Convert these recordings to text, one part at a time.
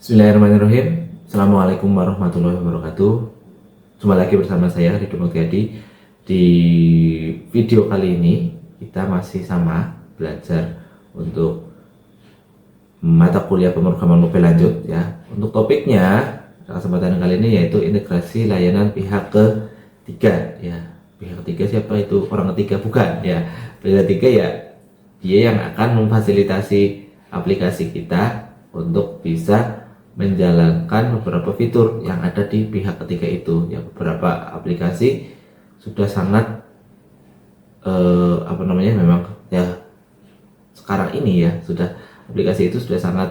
Bismillahirrahmanirrahim. Assalamualaikum warahmatullahi wabarakatuh. Jumpa lagi bersama saya Ridho Mulyadi. Di video kali ini kita masih sama belajar untuk mata kuliah pemrograman mobil lanjut ya. Untuk topiknya kesempatan kali ini yaitu integrasi layanan pihak ketiga ya. Pihak ketiga siapa itu? Orang ketiga bukan ya. Pihak ketiga ya dia yang akan memfasilitasi aplikasi kita untuk bisa menjalankan beberapa fitur yang ada di pihak ketiga itu ya. Beberapa aplikasi sudah sangat memang ya sekarang ini ya sudah aplikasi itu sudah sangat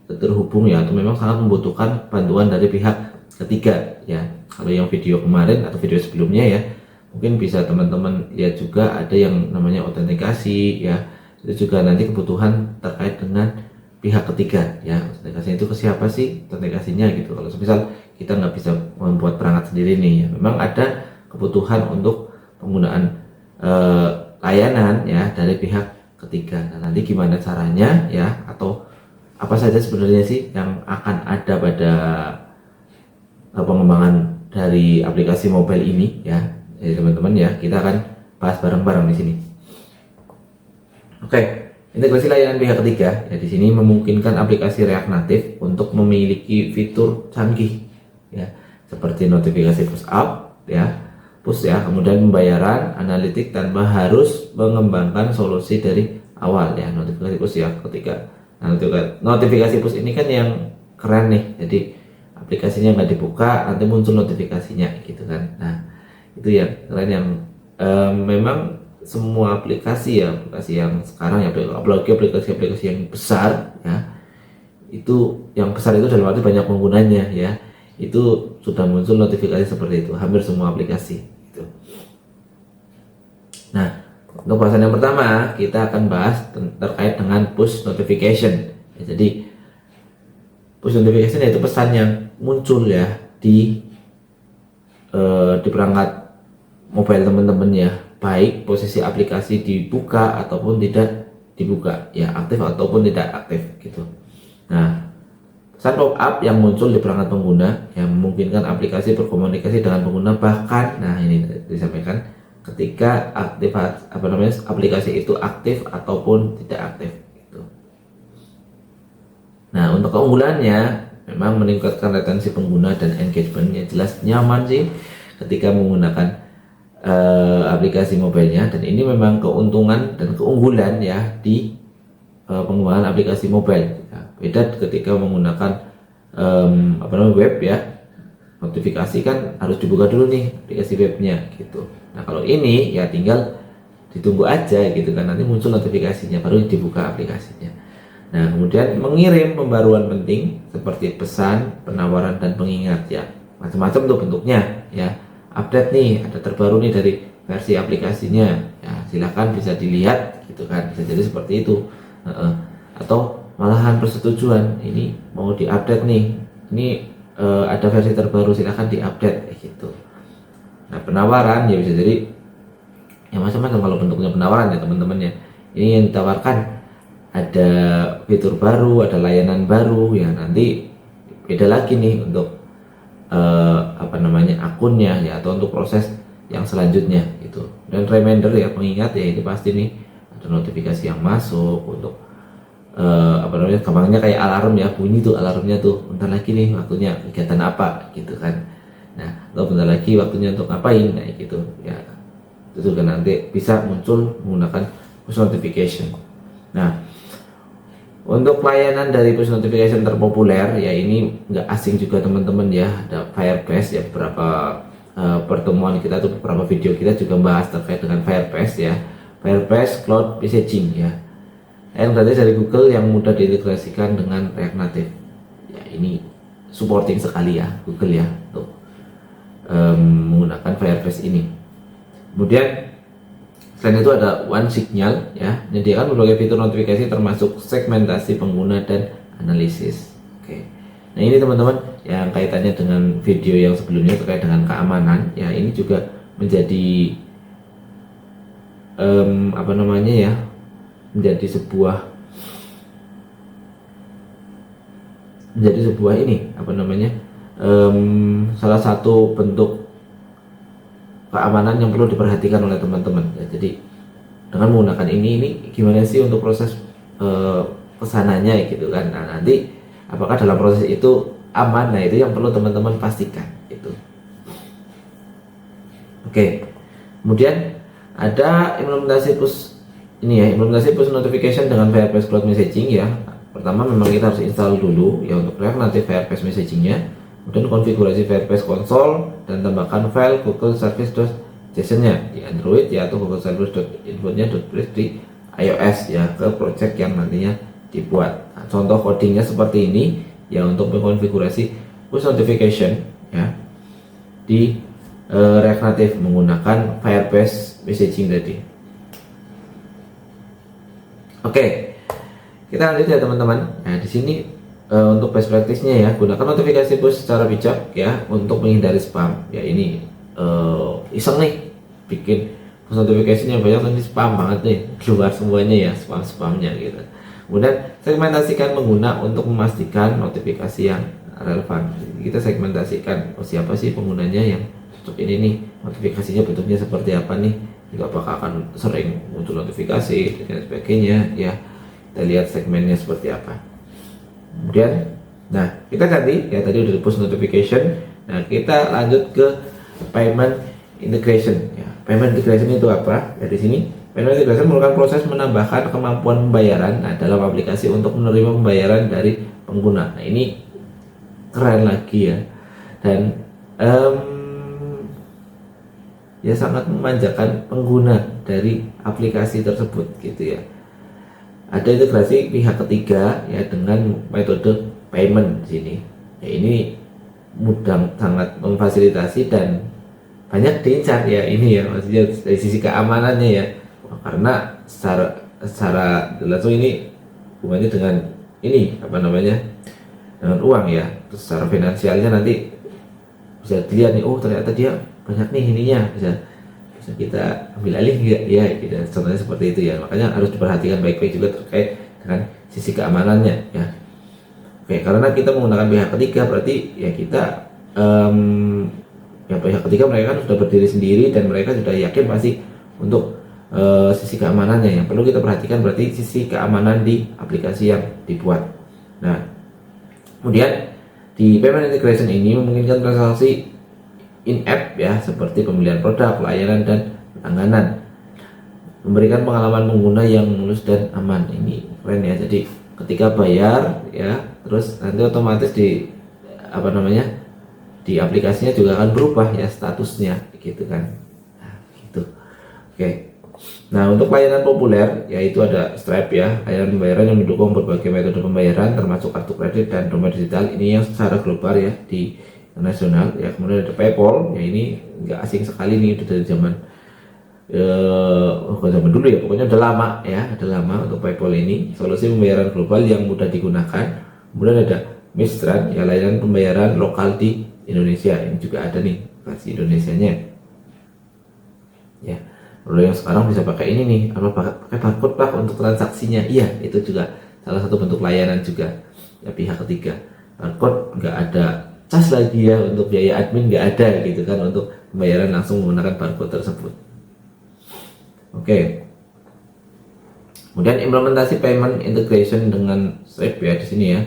terhubung ya, atau memang sangat membutuhkan bantuan dari pihak ketiga ya. Kalau yang video kemarin atau video sebelumnya ya, mungkin bisa teman-teman lihat juga ada yang namanya autentikasi ya. Itu juga nanti kebutuhan terkait dengan pihak ketiga ya. Autentikasinya itu ke siapa sih autentikasinya gitu. Kalau misal kita nggak bisa membuat perangkat sendiri nih ya, memang ada kebutuhan untuk penggunaan layanan ya dari pihak ketiga. Nah, nanti gimana caranya ya, atau apa saja sebenarnya sih yang akan ada pada pengembangan dari aplikasi mobile ini ya. Jadi teman-teman ya, kita akan bahas bareng-bareng di sini. Oke, integrasi layanan pihak ketiga ya, di sini memungkinkan aplikasi React Native untuk memiliki fitur canggih ya, seperti notifikasi push up ya, push ya, kemudian pembayaran, analitik tanpa harus mengembangkan solusi dari awal ya. Notifikasi push ya ketika notifikasi push ini kan yang keren nih, jadi aplikasinya nggak dibuka nanti muncul notifikasinya gitu kan. Nah itu yang keren, yang memang semua aplikasi yang sekarang ya, apalagi aplikasi yang besar ya, itu yang besar itu dalam arti banyak penggunanya ya, itu sudah muncul notifikasi seperti itu hampir semua aplikasi gitu. Nah, untuk bahasan yang pertama kita akan bahas terkait dengan push notification ya. Jadi push notification yaitu pesan yang muncul ya di perangkat mobile teman-teman ya, baik posisi aplikasi dibuka ataupun tidak dibuka ya, aktif ataupun tidak aktif gitu. Nah, pesan pop up yang muncul di perangkat pengguna yang memungkinkan aplikasi berkomunikasi dengan pengguna, bahkan nah ini disampaikan ketika aplikasi itu aktif ataupun tidak aktif gitu. Nah, untuk keunggulannya memang meningkatkan retensi pengguna dan engagement, ya jelas nyaman sih ketika menggunakan aplikasi mobilenya, dan ini memang keuntungan dan keunggulan ya di pengembangan aplikasi mobile ya. Beda ketika menggunakan web ya, notifikasi kan harus dibuka dulu nih aplikasi webnya gitu. Nah kalau ini ya tinggal ditunggu aja gitu kan, nanti muncul notifikasinya baru dibuka aplikasinya. Nah kemudian mengirim pembaruan penting seperti pesan, penawaran, dan pengingat ya, macam-macam tuh bentuknya ya. Update nih, ada terbaru nih dari versi aplikasinya ya, silahkan bisa dilihat gitu kan, bisa jadi seperti itu. Atau malahan persetujuan, ini mau diupdate nih, ini ada versi terbaru, silahkan diupdate gitu. Nah penawaran ya bisa jadi yang macam-macam kalau bentuknya penawaran ya teman-teman ya. Ini yang ditawarkan ada fitur baru, ada layanan baru ya, nanti beda lagi nih untuk akunnya ya, atau untuk proses yang selanjutnya gitu. Dan reminder ya, pengingat ya, itu pasti nih ada notifikasi yang masuk untuk gampangnya kayak alarm ya, bunyi tuh alarmnya tuh, bentar lagi nih waktunya kegiatan apa gitu kan. Nah atau bentar lagi waktunya untuk ngapain, nah gitu ya, itu juga nanti bisa muncul menggunakan push notification. Nah untuk layanan dari push notification terpopuler ya, ini nggak asing juga teman-teman ya, ada Firebase ya. Beberapa pertemuan kita tuh, beberapa video kita juga bahas terkait dengan Firebase ya. Firebase Cloud Messaging ya, yang tadi dari Google yang mudah diintegrasikan dengan React Native ya. Ini supporting sekali ya Google ya untuk menggunakan Firebase ini. Kemudian selain itu ada One Signal ya, menyediakan berbagai fitur notifikasi termasuk segmentasi pengguna dan analisis. Oke. Nah ini teman-teman yang kaitannya dengan video yang sebelumnya terkait dengan keamanan ya, ini juga menjadi menjadi sebuah menjadi sebuah ini apa namanya, salah satu bentuk keamanan yang perlu diperhatikan oleh teman-teman ya. Jadi dengan menggunakan ini gimana sih untuk proses kesananya gitu kan. Nah, nanti apakah dalam proses itu aman, nah itu yang perlu teman-teman pastikan itu. Oke, kemudian ada implementasi push ini ya, implementasi push notification dengan Firebase Cloud Messaging ya. Pertama memang kita harus install dulu ya untuk React Native Firebase Messagingnya, kemudian konfigurasi Firebase Console dan tambahkan file Google Service.json-nya di Android ya, atau Google Service.info-nya di iOS ya, ke project yang nantinya dibuat. Nah, contoh codingnya seperti ini ya untuk mengkonfigurasi push notification ya di React Native menggunakan Firebase Messaging tadi. Oke, kita lanjut ya teman-teman. Nah di sini untuk best practice-nya ya, gunakan notifikasi push secara bijak ya untuk menghindari spam. Ya ini iseng nih bikin push notification-nya banyak, nanti spam banget nih, keluar semuanya ya spam-spamnya gitu. Kemudian segmentasikan pengguna untuk memastikan notifikasi yang relevan. Kita segmentasikan siapa sih penggunanya yang cocok ini nih, notifikasinya bentuknya seperti apa nih, juga apakah akan sering muncul notifikasi dan sebagainya ya. Kita lihat segmennya seperti apa. Kemudian nah kita tadi udah push notification. Nah kita lanjut ke payment integration ya. Payment integration itu apa ya? Di sini payment integration merupakan proses menambahkan kemampuan pembayaran dalam aplikasi untuk menerima pembayaran dari pengguna. Nah ini keren lagi ya, dan ya sangat memanjakan pengguna dari aplikasi tersebut gitu ya. Ada integrasi pihak ketiga ya dengan metode payment di sini. Ya ini mudah, sangat memfasilitasi dan banyak diincar ya ini ya, maksudnya dari sisi keamanannya ya. Karena secara langsung ini hubungannya dengan ini apa namanya, dengan uang ya. Terus secara finansialnya nanti bisa dilihat nih, oh ternyata dia banyak nih ininya, bisa kita ambil alih enggak ya gitu. Contohnya seperti itu ya. Makanya harus diperhatikan baik-baik juga terkait dengan sisi keamanannya ya. Oke, karena kita menggunakan pihak ketiga berarti ya kita ya pihak ketiga mereka kan sudah berdiri sendiri dan mereka sudah yakin pasti untuk sisi keamanannya. Yang perlu kita perhatikan berarti sisi keamanan di aplikasi yang dibuat. Nah kemudian di payment integration ini memungkinkan transaksi in-app ya, seperti pembelian produk, pelayanan, dan langganan, memberikan pengalaman pengguna yang mulus dan aman. Ini keren ya. Jadi ketika bayar ya, terus nanti otomatis di apa namanya, di aplikasinya juga akan berubah ya statusnya gitu kan. Nah, gitu. Oke. Nah untuk layanan populer yaitu ada Stripe ya, layanan pembayaran yang mendukung berbagai metode pembayaran termasuk kartu kredit dan dompet digital. Ini yang secara global ya, di nasional ya. Kemudian ada PayPal ya, ini nggak asing sekali nih, itu dari zaman bukan zaman dulu ya, pokoknya udah lama ya, udah lama untuk PayPal ini, solusi pembayaran global yang mudah digunakan. Kemudian ada Mistran ya, layanan pembayaran lokal di Indonesia, ini juga ada nih versi Indonesianya ya. Lalu yang sekarang bisa pakai ini nih, apa pakai barcode pak untuk transaksinya, iya itu juga salah satu bentuk layanan juga ya, pihak ketiga. Barcode nggak ada cas lagi ya, untuk biaya admin nggak ada gitu kan, untuk pembayaran langsung menggunakan barcode tersebut. Oke. Kemudian implementasi payment integration dengan Stripe ya di sini ya.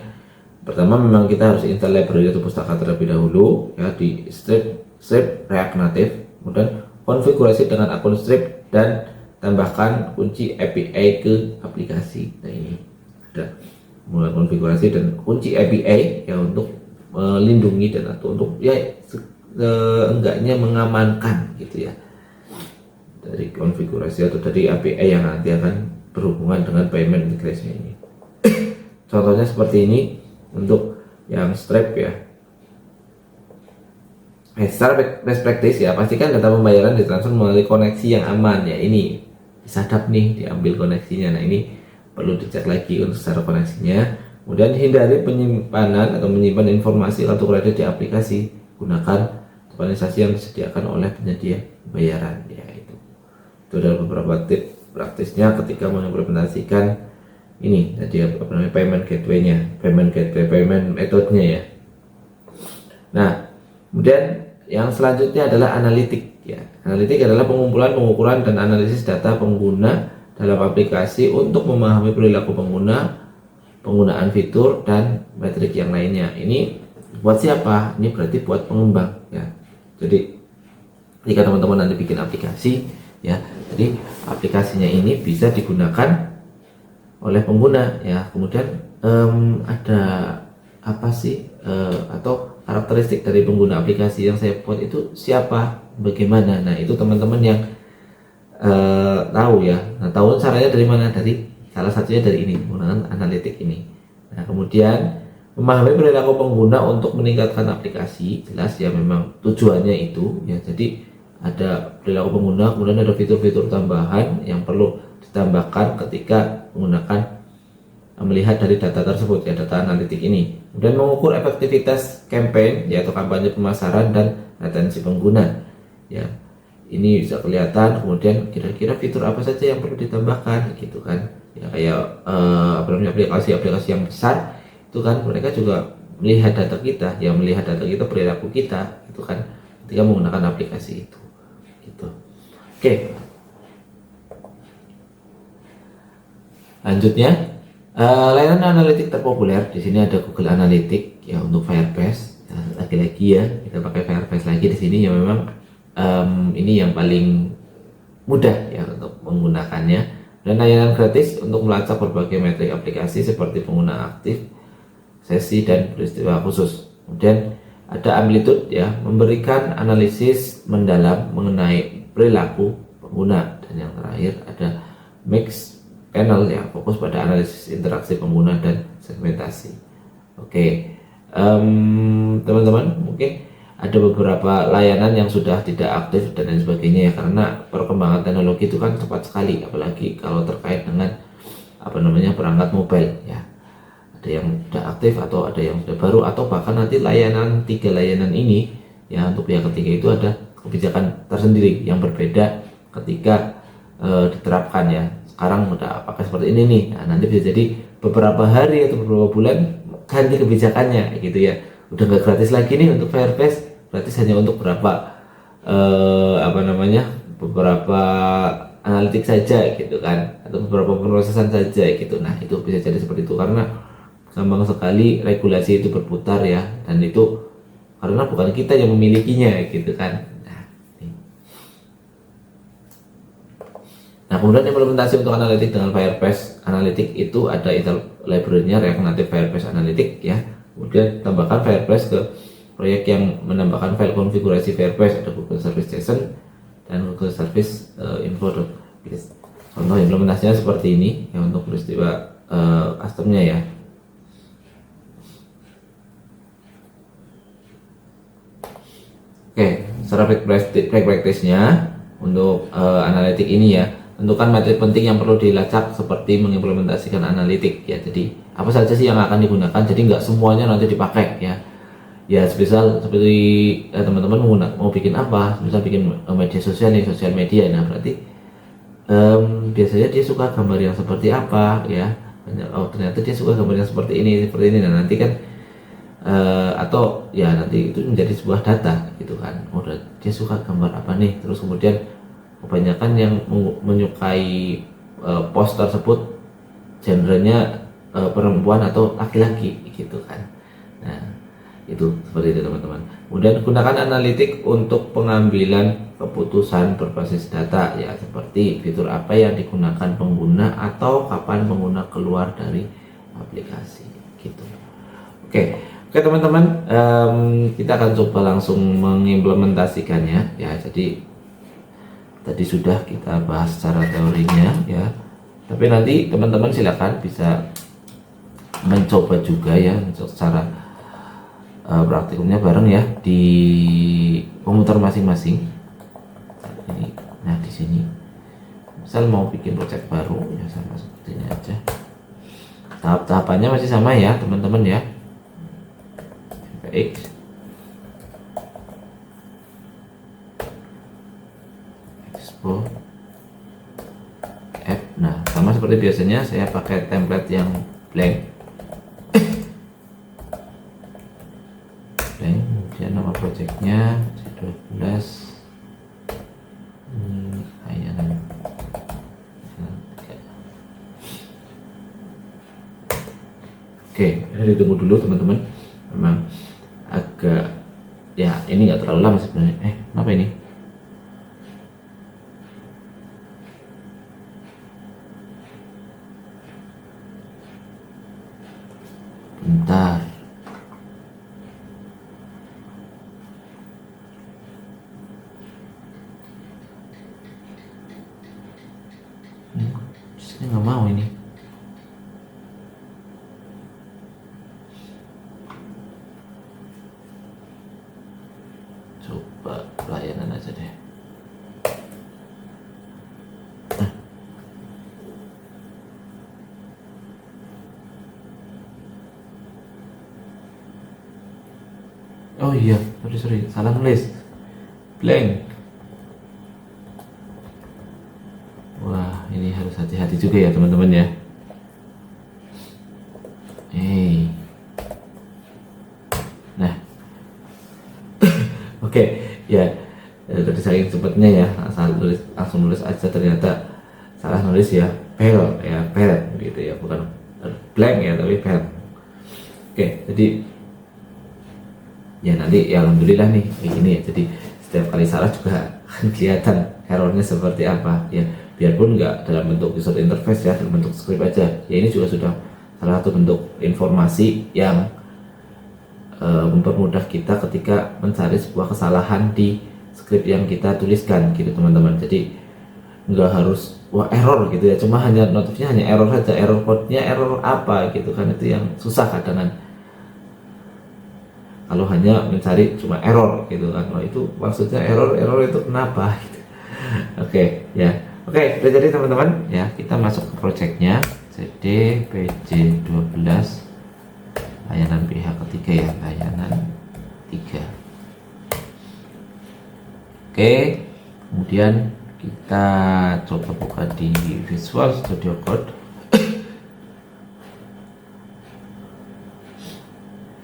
Pertama memang kita harus install library atau pustaka terlebih dahulu ya di Stripe React Native. Kemudian konfigurasi dengan akun Stripe dan tambahkan kunci API ke aplikasi. Nah ini ada mulai konfigurasi dan kunci API ya untuk melindungi dan atau untuk ya enggaknya mengamankan gitu ya dari konfigurasi atau dari API yang nanti akan berhubungan dengan payment integration ini. Contohnya seperti ini untuk yang Stripe ya. Secara best practice ya, pastikan data pembayaran ditransfer melalui koneksi yang aman ya. Ini disadap nih, diambil koneksinya. Nah ini perlu dicek lagi untuk secara koneksinya. Kemudian hindari penyimpanan atau menyimpan informasi kartu kredit di aplikasi. Gunakan tokenisasi yang disediakan oleh penyedia pembayaran ya. Itu adalah beberapa tips praktisnya ketika mengimplementasikan ini tadi apa namanya, payment gateway-nya, payment metode-nya ya. Nah, kemudian yang selanjutnya adalah analitik ya. Analitik adalah pengumpulan, pengukuran dan analisis data pengguna dalam aplikasi untuk memahami perilaku pengguna, penggunaan fitur dan metrik yang lainnya. Ini buat siapa? Ini berarti buat pengembang ya. Jadi jika teman-teman nanti bikin aplikasi ya, jadi aplikasinya ini bisa digunakan oleh pengguna ya. Kemudian ada apa sih atau karakteristik dari pengguna aplikasi yang saya buat itu siapa, bagaimana. Nah, itu teman-teman yang tahu ya. Nah, tahu caranya dari mana? Dari salah satunya dari ini, menggunakan analitik ini. Nah, kemudian memahami perilaku pengguna untuk meningkatkan aplikasi, jelas ya, memang tujuannya itu ya. Jadi ada perilaku pengguna, kemudian ada fitur-fitur tambahan yang perlu ditambahkan ketika menggunakan melihat dari data tersebut ya, data analitik ini. Kemudian mengukur efektivitas campaign yaitu kampanye pemasaran dan retensi pengguna ya. Ini bisa kelihatan. Kemudian kira-kira fitur apa saja yang perlu ditambahkan gitu kan ya, kayak apa namanya, aplikasi-aplikasi yang besar itu kan mereka juga melihat data kita ya, melihat data kita, perilaku kita itu kan ketika menggunakan aplikasi itu gitu. Oke, lanjutnya layanan analitik terpopuler di sini ada Google Analytics ya untuk Firebase. Nah, lagi-lagi ya kita pakai Firebase lagi di sini ya, memang ini yang paling mudah ya untuk menggunakannya, dan layanan gratis untuk melacak berbagai metrik aplikasi seperti pengguna aktif, sesi dan peristiwa khusus. Kemudian ada Amplitude ya, memberikan analisis mendalam mengenai perilaku pengguna, dan yang terakhir ada Mix Panel ya, fokus pada analisis interaksi pengguna dan segmentasi. Oke, teman-teman, mungkin ada beberapa layanan yang sudah tidak aktif dan lain sebagainya ya, karena perkembangan teknologi itu kan cepat sekali, apalagi kalau terkait dengan apa namanya, perangkat mobile ya. Ada yang sudah aktif atau ada yang sudah baru, atau bahkan nanti layanan, 3 layanan ini ya, untuk pihak ketiga itu ada kebijakan tersendiri yang berbeda ketika diterapkan ya. Sekarang udah pakai seperti ini nih, nah, nanti bisa jadi beberapa hari atau beberapa bulan ganti kebijakannya gitu ya, udah nggak gratis lagi nih untuk Firebase, gratis hanya untuk berapa apa namanya, beberapa analitik saja gitu kan, atau beberapa pemrosesan saja gitu. Nah, itu bisa jadi seperti itu karena gampang sekali regulasi itu berputar ya, dan itu karena bukan kita yang memilikinya gitu kan. Nah, kemudian implementasi untuk analitik dengan Firebase Analytics itu ada library-nya React Native Firebase Analytics ya. Kemudian tambahkan Firebase ke proyek yang menambahkan file konfigurasi Firebase, ada Google Service JSON dan Google Service Info. Contoh implementasinya seperti ini ya untuk peristiwa customnya ya. Oke, secara practice-nya untuk analitik ini ya, tentukan metrik penting yang perlu dilacak seperti mengimplementasikan analitik ya. Jadi apa saja sih yang akan digunakan, jadi nggak semuanya nanti dipakai ya. Ya seperti teman-teman mau bikin apa, misal bikin media sosial nih, sosial media, nah berarti biasanya dia suka gambar yang seperti apa ya. Oh, ternyata dia suka gambar yang seperti ini. Nah, nanti kan atau ya nanti itu menjadi sebuah data gitu kan. Oh, dia suka gambar apa nih, terus kemudian kebanyakan yang menyukai post tersebut genrenya perempuan atau laki-laki gitu kan. Nah, itu seperti itu teman-teman. Kemudian gunakan analitik untuk pengambilan keputusan berbasis data ya, seperti fitur apa yang digunakan pengguna atau kapan pengguna keluar dari aplikasi gitu. Oke teman-teman, kita akan coba langsung mengimplementasikannya ya. Jadi tadi sudah kita bahas secara teorinya ya, tapi nanti teman-teman silakan bisa mencoba juga ya secara praktikumnya bareng ya di komputer masing-masing. Nah, di sini misal mau bikin project baru ya, sama seperti ini aja, tahap-tahapannya masih sama ya teman-teman ya. X Expo App, nah sama seperti biasanya saya pakai template yang blank. Kemudian nama projectnya C12 layanan. Oke, ini ditunggu dulu teman-teman. Memang agak ya ini nggak terlalu lama sebenarnya. Apa ini? Bentar. Saya nggak mau ini. Coba layanan aja deh. Oh iya, sorry, salah nulis. Blank. Wah, ini harus hati-hati juga ya teman-teman ya. Nah, oke, ya tadi saya sempatnya ya langsung nulis aja, ternyata salah nulis ya, pel gitu ya, bukan blank ya tapi pel. Oke, jadi ya nanti ya alhamdulillah nih ini ya, jadi setiap kali salah juga akan kelihatan errornya seperti apa ya, biarpun nggak dalam bentuk user interface ya, dalam bentuk script aja ya. Ini juga sudah salah satu bentuk informasi yang mempermudah kita ketika mencari sebuah kesalahan di script yang kita tuliskan gitu teman-teman. Jadi nggak harus wah error gitu ya, cuma hanya notifnya hanya error saja, error code-nya error apa gitu kan, itu yang susah kadang kan. Kalau hanya mencari cuma error gitu kan, oh itu maksudnya error itu kenapa gitu. Oke, ya. Oke, udah jadi teman-teman ya, kita masuk ke projectnya CD PJ12 layanan pihak ketiga ya, layanan 3. Oke, kemudian kita coba buka di Visual Studio Code.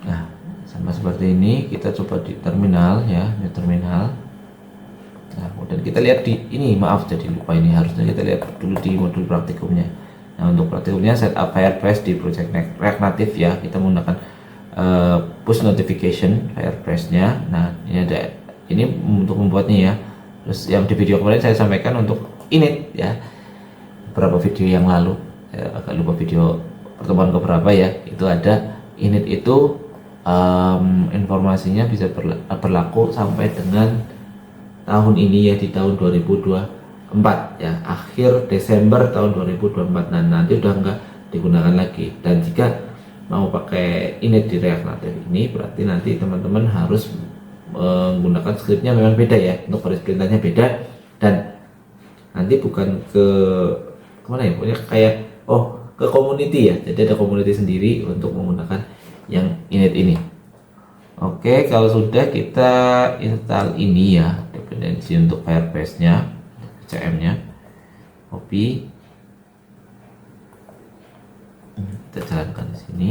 Nah, sama seperti ini, kita coba di terminal ya, di terminal. Nah, kemudian kita lihat di ini, maaf jadi lupa, ini harusnya kita lihat dulu di modul praktikumnya. Nah, untuk praktikumnya setup Firepress di project React Native ya, kita menggunakan push notification Firepress-nya. Nah, ini ada ini untuk membuatnya ya. Terus yang di video kemarin saya sampaikan untuk init ya, beberapa video yang lalu, agak lupa video pertemuan keberapa ya, itu ada init itu informasinya bisa berlaku sampai dengan tahun ini ya, di tahun 2024 ya, akhir Desember tahun 2024. Nah, nanti udah enggak digunakan lagi. Dan jika mau pakai init di React Native ini, berarti nanti teman-teman harus menggunakan scriptnya memang beda ya, untuk garis perintahnya beda, dan nanti bukan ke kemana ya, pokoknya kayak ke community ya, jadi ada community sendiri untuk menggunakan yang init ini. Oke, kalau sudah kita install ini ya, dependensi untuk Firepress-nya, CM-nya, copy, kita jalankan di sini.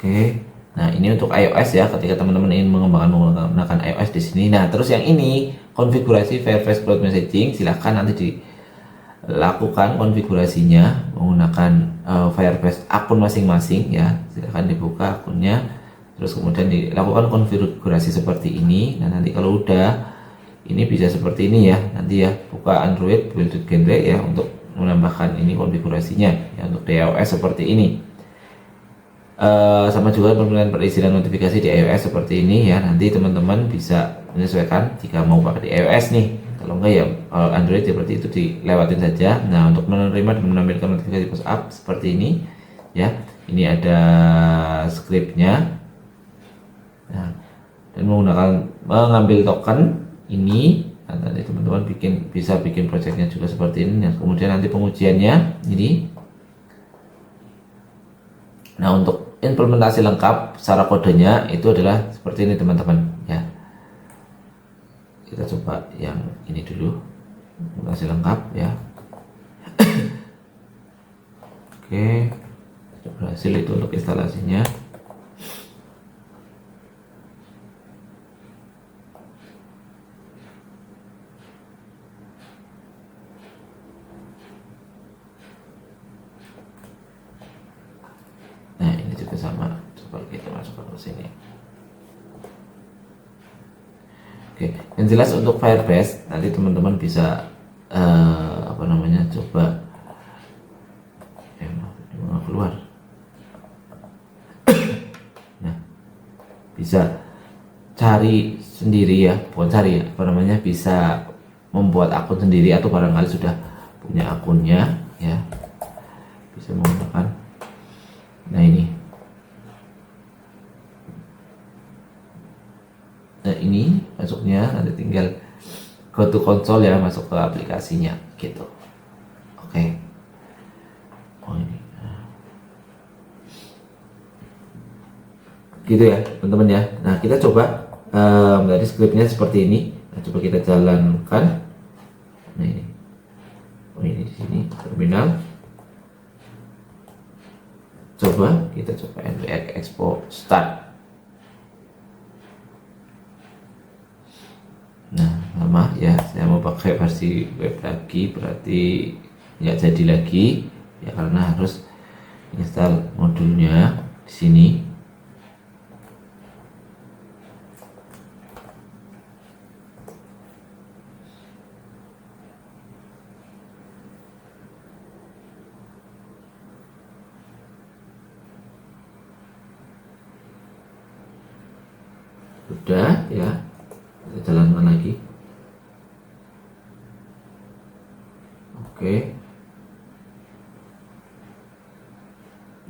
Oke, nah ini untuk iOS ya, ketika teman-teman ingin menggunakan iOS di sini. Nah, terus yang ini konfigurasi Firepress Cloud Messaging, silahkan nanti dilakukan konfigurasinya menggunakan Firepress akun masing-masing ya. Silahkan dibuka akunnya, terus kemudian dilakukan konfigurasi seperti ini. Nah, nanti kalau udah ini bisa seperti ini ya, nanti ya buka Android build genre ya untuk menambahkan ini konfigurasinya ya, untuk di iOS seperti ini. Sama juga pemilihan perizinan notifikasi di iOS seperti ini ya, nanti teman-teman bisa menyesuaikan jika mau pakai di iOS nih. Kalau enggak ya Android seperti itu dilewatin saja. Nah, untuk menerima dan menampilkan notifikasi post up seperti ini ya, ini ada scriptnya. Nah, dan menggunakan mengambil token ini, nah, nanti teman-teman bisa bikin projectnya juga seperti ini. Nah, kemudian nanti pengujiannya ini. Nah, untuk implementasi lengkap secara kodenya itu adalah seperti ini teman-teman ya. kita coba yang ini dulu, masih lengkap ya. Oke, sudah berhasil itu untuk instalasinya. Nah ini juga sama, coba kita masukkan ke sini. Oke, yang jelas untuk Firebase nanti teman-teman bisa coba keluar. Nah, bisa cari sendiri ya, bukan cari bisa membuat akun sendiri atau barangkali sudah punya akunnya ya, bisa menggunakan. Nah ini. Nah ini masuknya nanti tinggal go to console ya, masuk ke aplikasinya gitu. Oke. Oh ini. Gitu ya teman-teman ya. Nah kita coba dari scriptnya seperti ini. Nah, coba kita jalankan. Nah ini. Oh ini di sini terminal. Coba kita coba npx expo start. Nah lama ya, saya mau pakai versi web lagi, berarti nggak jadi lagi ya karena harus install modulnya di sini. Sudah ya, kita jalankan lagi. Oke.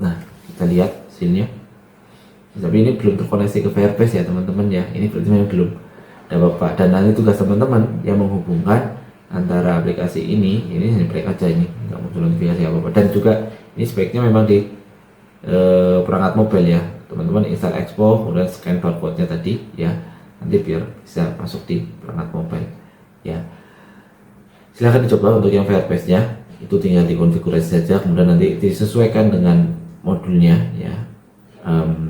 Nah kita lihat hasilnya, tapi ini belum terkoneksi ke Firebase ya teman-teman ya, ini berarti memang belum ada apa-apa. Dan nanti tugas teman-teman yang menghubungkan antara aplikasi ini hanya break aja, ini nggak muncul notifikasi apa-apa. Dan juga ini speknya memang di perangkat mobile ya teman-teman, install Expo kemudian scan barcode-nya tadi ya, nanti biar bisa masuk di perangkat mobile ya. Silahkan dicoba untuk yang Firebase-nya, itu tinggal dikonfigurasi saja, kemudian nanti disesuaikan dengan modulnya ya.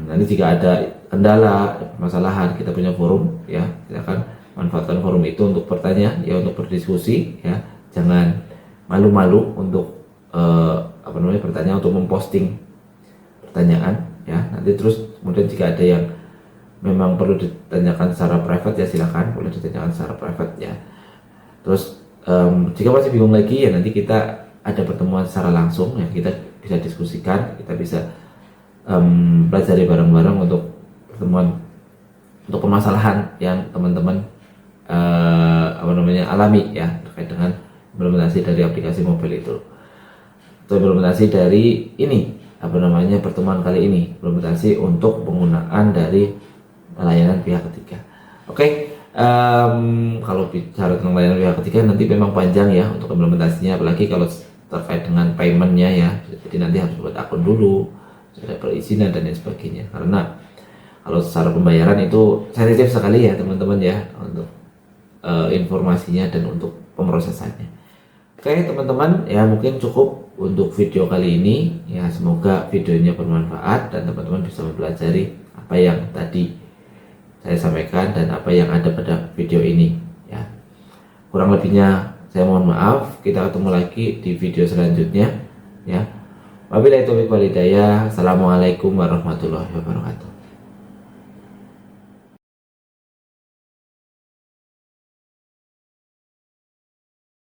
Nanti jika ada kendala, permasalahan, kita punya forum ya, silahkan manfaatkan forum itu untuk bertanya ya, untuk berdiskusi ya. Jangan malu-malu untuk bertanya, untuk memposting pertanyaan ya. Nanti terus kemudian jika ada yang memang perlu ditanyakan secara private ya, silahkan boleh ditanyakan secara private ya. Terus jika masih bingung lagi ya, nanti kita ada pertemuan secara langsung ya, kita bisa diskusikan, kita bisa pelajari bareng-bareng untuk pertemuan untuk permasalahan yang teman-teman alami ya, terkait dengan implementasi dari aplikasi mobile itu, atau implementasi dari ini pertemuan kali ini, implementasi untuk penggunaan dari layanan pihak ketiga. Oke. Kalau bicara tentang layanan pihak ketiga nanti memang panjang ya untuk implementasinya, apalagi kalau terkait dengan paymentnya ya. Jadi nanti harus buat akun dulu, ada perizinan dan lain sebagainya, karena kalau secara pembayaran itu sensitif sekali ya teman-teman ya, untuk informasinya dan untuk pemrosesannya. Oke teman-teman ya, mungkin cukup untuk video kali ini ya, semoga videonya bermanfaat dan teman-teman bisa mempelajari apa yang tadi saya sampaikan dan apa yang ada pada video ini ya. Kurang lebihnya saya mohon maaf, kita ketemu lagi di video selanjutnya ya. Wabillahi taufiq wal hidayah. Assalamualaikum warahmatullahi wabarakatuh.